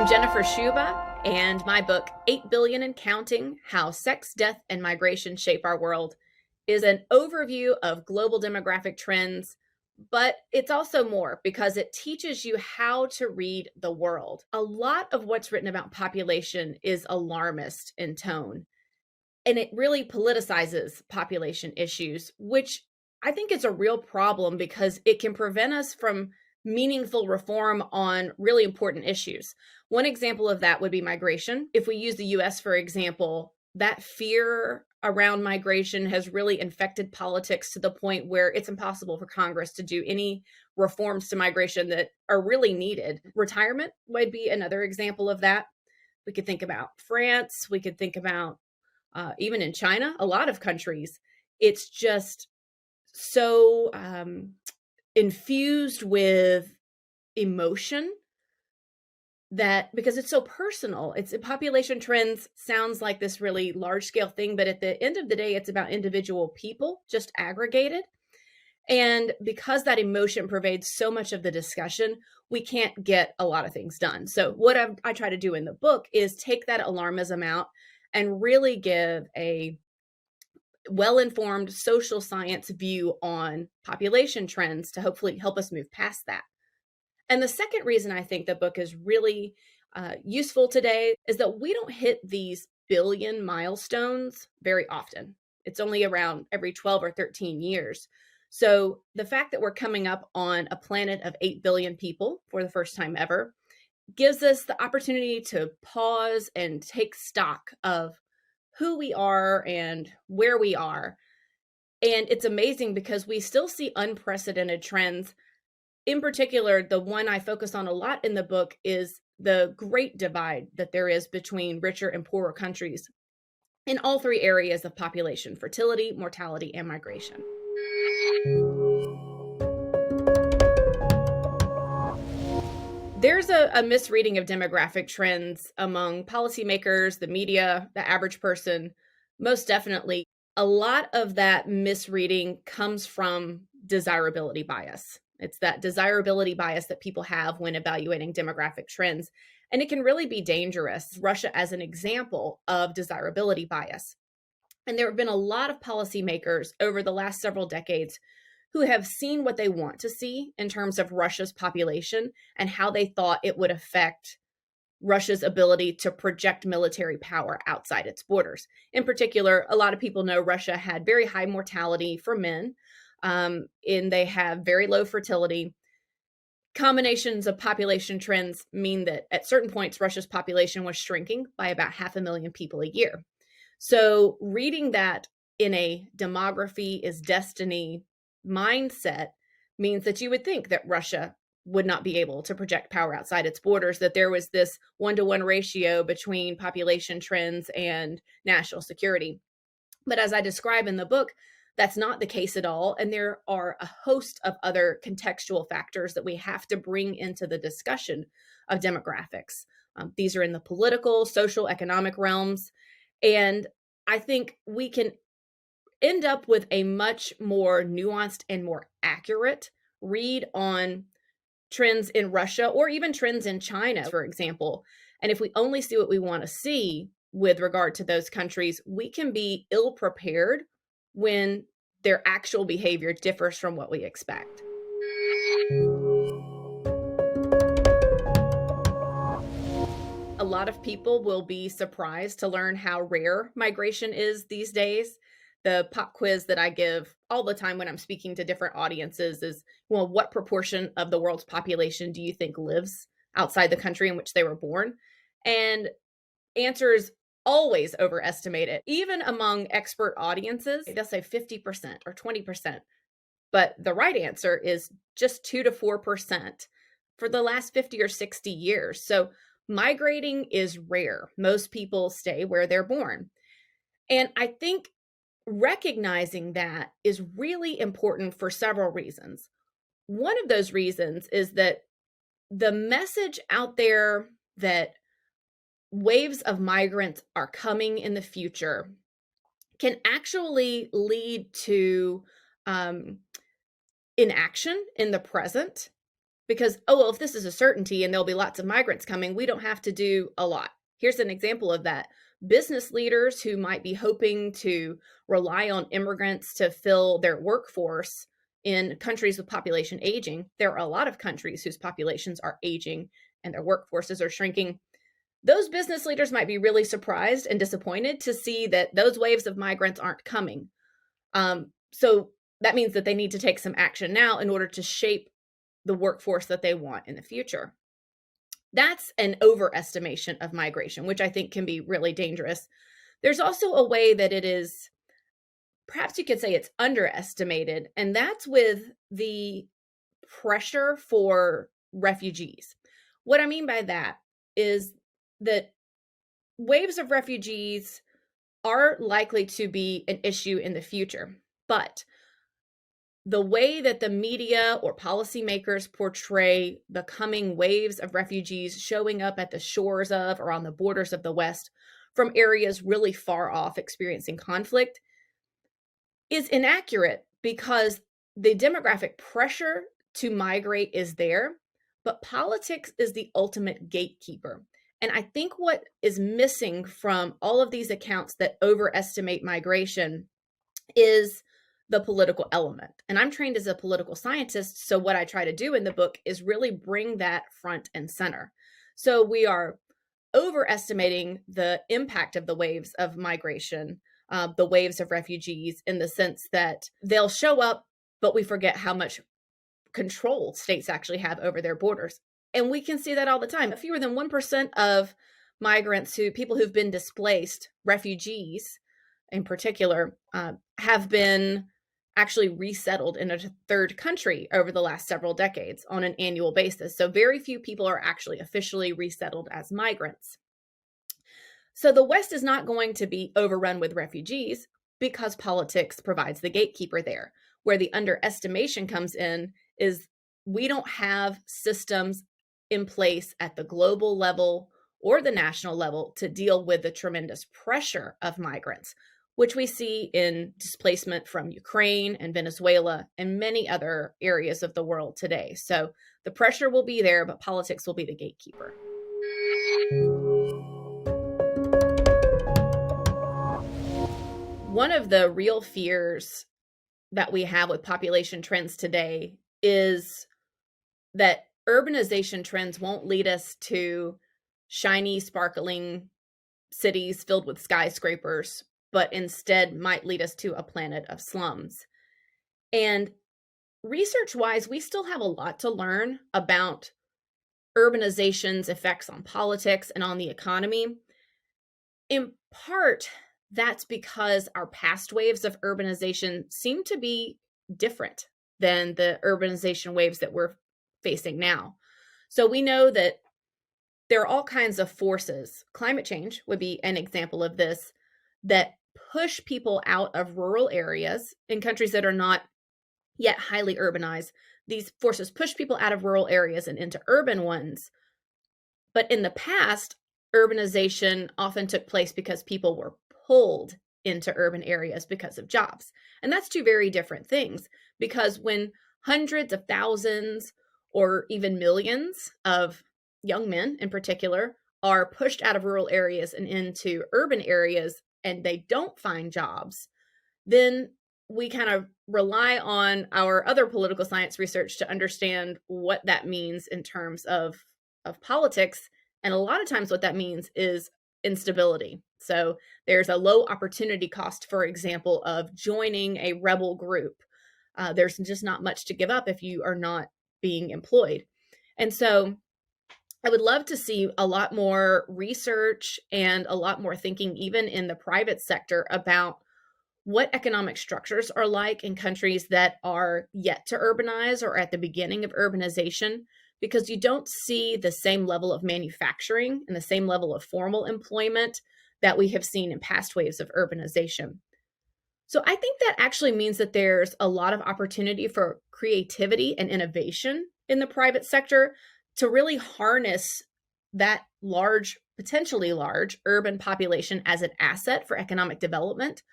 I'm Jennifer Shuba, and my book, 8 Billion and Counting: How Sex, Death, and Migration Shape Our World, is an overview of global demographic trends, but it's also more because it teaches you how to read the world. A lot of what's written about population is alarmist in tone, and it really politicizes population issues, which I think is a real problem because it can prevent us from meaningful reform on really important issues. One example of that would be migration. If we use the US, for example, that fear around migration has really infected politics to the point where it's impossible for Congress to do any reforms to migration that are really needed. Retirement would be another example of that. We could think about France, we could think about even in China, a lot of countries, it's just so infused with emotion that because it's so personal, it's population trends sounds like this really large scale thing, but at the end of the day, it's about individual people just aggregated. And because that emotion pervades so much of the discussion, we can't get a lot of things done. So what I try to do in the book is take that alarmism out and really give a well-informed social science view on population trends to hopefully help us move past that. And the second reason I think the book is really useful today is that we don't hit these billion milestones very often. It's only around every 12 or 13 years. So the fact that we're coming up on a planet of 8 billion people for the first time ever gives us the opportunity to pause and take stock of who we are and where we are. And it's amazing because we still see unprecedented trends. In particular, the one I focus on a lot in the book is the great divide that there is between richer and poorer countries in all three areas of population: fertility, mortality, and migration. There's a misreading of demographic trends among policymakers, the media, the average person. Most definitely, a lot of that misreading comes from desirability bias. It's that desirability bias that people have when evaluating demographic trends, and it can really be dangerous. Russia as an example of desirability bias. And there have been a lot of policymakers over the last several decades who have seen what they want to see in terms of Russia's population and how they thought it would affect Russia's ability to project military power outside its borders. In particular, a lot of people know Russia had very high mortality for men, and they have very low fertility. Combinations of population trends mean that at certain points, Russia's population was shrinking by about 500,000 people a year. So reading that in a demography is destiny mindset means that you would think that Russia would not be able to project power outside its borders, that there was this 1-to-1 ratio between population trends and national security. But as I describe in the book, that's not the case at all. And there are a host of other contextual factors that we have to bring into the discussion of demographics. These are in the political, social, economic realms. And I think we can end up with a much more nuanced and more accurate read on trends in Russia or even trends in China, for example. And if we only see what we want to see with regard to those countries, we can be ill prepared when their actual behavior differs from what we expect. A lot of people will be surprised to learn how rare migration is these days. The pop quiz that I give all the time when I'm speaking to different audiences is, well, what proportion of the world's population do you think lives outside the country in which they were born? And answers always overestimate it. Even among expert audiences, they'll say 50% or 20%. But the right answer is just 2 to 4% for the last 50 or 60 years. So migrating is rare. Most people stay where they're born. And I think recognizing that is really important for several reasons. One of those reasons is that the message out there that waves of migrants are coming in the future can actually lead to inaction in the present because, oh, well, if this is a certainty and there'll be lots of migrants coming, we don't have to do a lot. Here's an example of that. Business leaders who might be hoping to rely on immigrants to fill their workforce in countries with population aging, there are a lot of countries whose populations are aging and their workforces are shrinking. Those business leaders might be really surprised and disappointed to see that those waves of migrants aren't coming. So that means that they need to take some action now in order to shape the workforce that they want in the future. That's an overestimation of migration, which I think can be really dangerous. There's also a way that it is, perhaps you could say it's underestimated, and that's with the pressure for refugees. What I mean by that is that waves of refugees are likely to be an issue in the future, but the way that the media or policymakers portray the coming waves of refugees showing up at the shores of or on the borders of the West from areas really far off experiencing conflict is inaccurate, because the demographic pressure to migrate is there, but politics is the ultimate gatekeeper. And I think what is missing from all of these accounts that overestimate migration is the political element. And I'm trained as a political scientist, so what I try to do in the book is really bring that front and center. So we are overestimating the impact of the waves of migration, the waves of refugees, in the sense that they'll show up, but we forget how much control states actually have over their borders. And we can see that all the time. Fewer than 1% of migrants, people who've been displaced, refugees in particular, have been actually resettled in a third country over the last several decades on an annual basis. So very few people are actually officially resettled as migrants. So the West is not going to be overrun with refugees because politics provides the gatekeeper there. Where the underestimation comes in is we don't have systems in place at the global level or the national level to deal with the tremendous pressure of migrants, which we see in displacement from Ukraine and Venezuela and many other areas of the world today. So the pressure will be there, but politics will be the gatekeeper. One of the real fears that we have with population trends today is that urbanization trends won't lead us to shiny, sparkling cities filled with skyscrapers, but instead might lead us to a planet of slums. And research-wise, we still have a lot to learn about urbanization's effects on politics and on the economy. In part, that's because our past waves of urbanization seem to be different than the urbanization waves that we're facing now. So we know that there are all kinds of forces. Climate change would be an example of this, that push people out of rural areas in countries that are not yet highly urbanized. These forces push people out of rural areas and into urban ones. But in the past, urbanization often took place because people were pulled into urban areas because of jobs. And that's two very different things, because when hundreds of thousands or even millions of young men in particular are pushed out of rural areas and into urban areas and they don't find jobs, then we kind of rely on our other political science research to understand what that means in terms of politics. And a lot of times what that means is instability. So there's a low opportunity cost, for example, of joining a rebel group. There's just not much to give up if you are not being employed. And so I would love to see a lot more research and a lot more thinking, even in the private sector, about what economic structures are like in countries that are yet to urbanize or at the beginning of urbanization, because you don't see the same level of manufacturing and the same level of formal employment that we have seen in past waves of urbanization. So I think that actually means that there's a lot of opportunity for creativity and innovation in the private sector to really harness that large, potentially large urban population as an asset for economic development.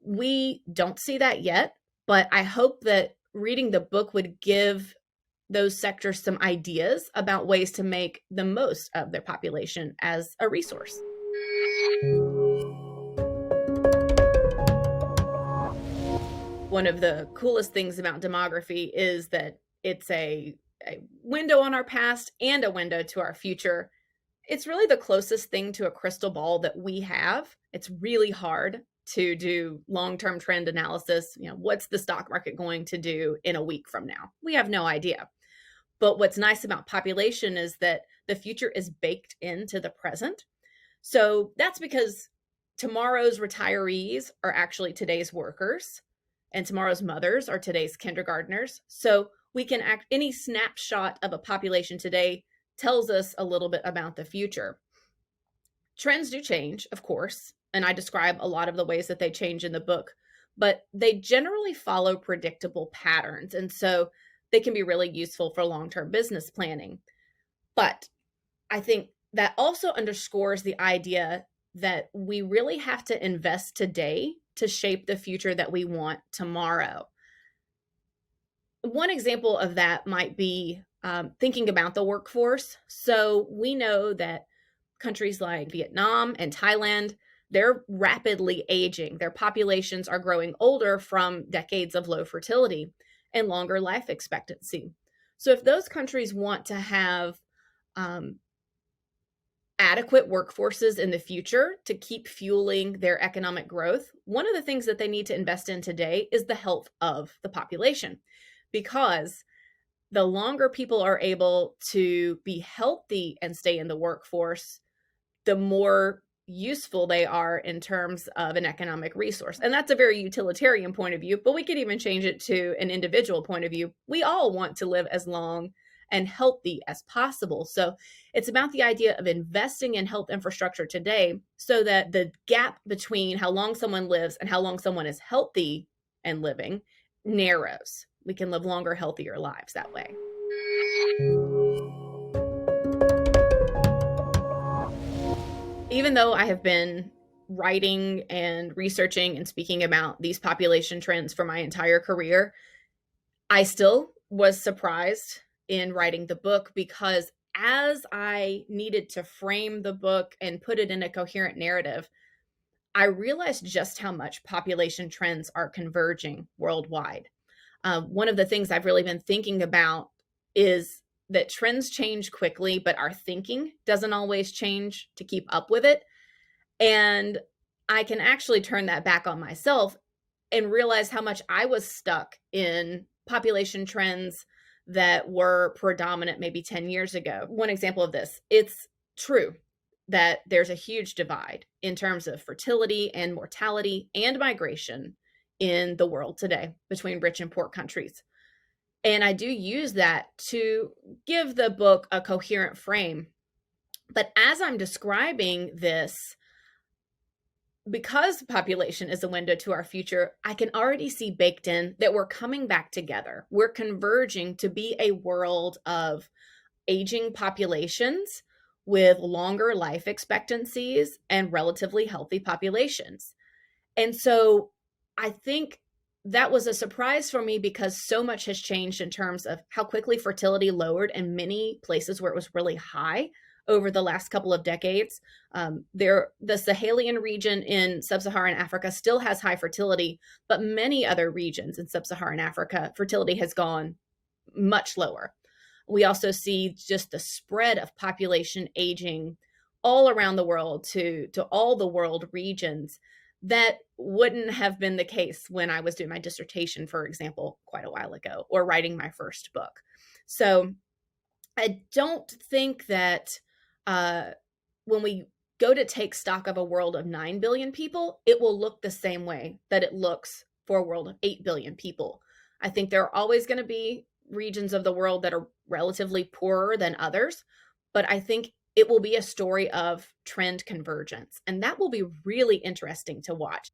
We don't see that yet, but I hope that reading the book would give those sectors some ideas about ways to make the most of their population as a resource. One of the coolest things about demography is that it's a window on our past and a window to our future. It's really the closest thing to a crystal ball that we have. It's really hard to do long-term trend analysis. What's the stock market going to do in a week from now? We have no idea. But what's nice about population is that the future is baked into the present. So that's because tomorrow's retirees are actually today's workers, and tomorrow's mothers are today's kindergartners. So we can any snapshot of a population today tells us a little bit about the future. Trends do change, of course, and I describe a lot of the ways that they change in the book, but they generally follow predictable patterns. And so they can be really useful for long-term business planning. But I think that also underscores the idea that we really have to invest today to shape the future that we want tomorrow. One example of that might be thinking about the workforce. So we know that countries like Vietnam and Thailand, they're rapidly aging. Their populations are growing older from decades of low fertility and longer life expectancy. So if those countries want to have adequate workforces in the future to keep fueling their economic growth, one of the things that they need to invest in today is the health of the population, because the longer people are able to be healthy and stay in the workforce, the more useful they are in terms of an economic resource. And that's a very utilitarian point of view, but we could even change it to an individual point of view. We all want to live as long and healthy as possible. So it's about the idea of investing in health infrastructure today so that the gap between how long someone lives and how long someone is healthy and living narrows. We can live longer, healthier lives that way. Even though I have been writing and researching and speaking about these population trends for my entire career, I still was surprised in writing the book, because as I needed to frame the book and put it in a coherent narrative, I realized just how much population trends are converging worldwide. One of the things I've really been thinking about is that trends change quickly, but our thinking doesn't always change to keep up with it. And I can actually turn that back on myself and realize how much I was stuck in population trends that were predominant maybe 10 years ago. One example of this, it's true that there's a huge divide in terms of fertility and mortality and migration in the world today between rich and poor countries. And I do use that to give the book a coherent frame. But as I'm describing this, because population is a window to our future, I can already see baked in that we're coming back together. We're converging to be a world of aging populations with longer life expectancies and relatively healthy populations. And so I think that was a surprise for me, because so much has changed in terms of how quickly fertility lowered in many places where it was really high over the last couple of decades. The Sahelian region in sub-Saharan Africa still has high fertility, but many other regions in sub-Saharan Africa, fertility has gone much lower. We also see just the spread of population aging all around the world to all the world regions that wouldn't have been the case when I was doing my dissertation, for example, quite a while ago, or writing my first book. So I don't think that when we go to take stock of a world of 9 billion people, it will look the same way that it looks for a world of 8 billion people. I think there are always going to be regions of the world that are relatively poorer than others, but I think it will be a story of trend convergence, and that will be really interesting to watch.